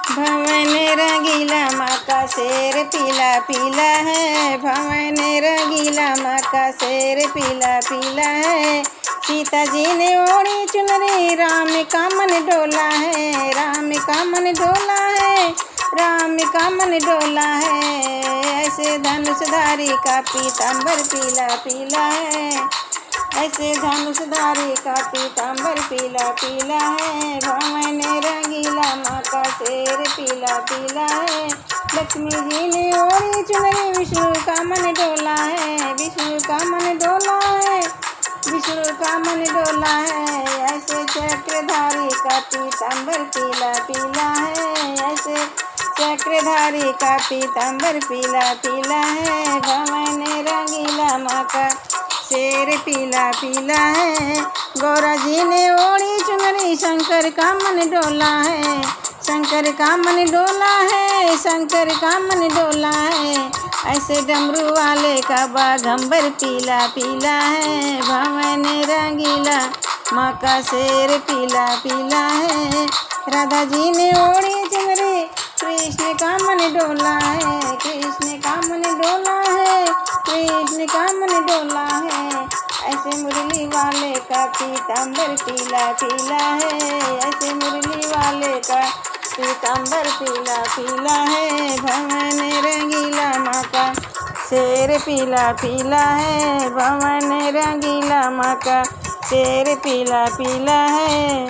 भवन रंगीला माँ का शेर पीला पीला है। भवन रंगीला माँ का शेर पीला पीला है। सीता जी ने ओढ़ी चुनरी, राम का मन डोला है। राम का मन डोला है, राम का मन डोला है। ऐसे धनुषधारी का पीताम्बर पीला पीला है। ऐसे धनुषधारी का पीताम्बर पीला पीला है। भवन रंगीला माँ का शेर पीला पीला है। लक्ष्मी जी ने ओढ़ी चुनरी, विष्णु का मन डोला है। विष्णु का मन डोला है, विष्णु का मन डोला है। ऐसे चक्रधारी का पीताम्बर पीला पीला है। ऐसे चक्रधारी का पीताम्बर पीला पीला है। भवन रंगीला माँ का शेर पीला पीला है। गौरा जी ने ओढ़ी चुनरी, शंकर का मन डोला है। शंकर का मन डोला है, शंकर का मन डोला है। ऐसे डमरू वाले का बाघंबर पीला पीला है। भवन रंगीला माँ का शेर पीला पीला है। राधा जी ने ओढ़ी चुनरी, कृष्ण का मन डोला है। कृष्ण का मन डोला है, कृष्ण का मन डोला है। ऐसे मुरली वाले का पीताम्बर पीला पीला है। ऐसे मुरली वाले का पीताम्बर पीला पीला है। भवन रंगीला माँ का शेर पीला पीला है। भवन रंगीला माँ का शेर पीला पीला है।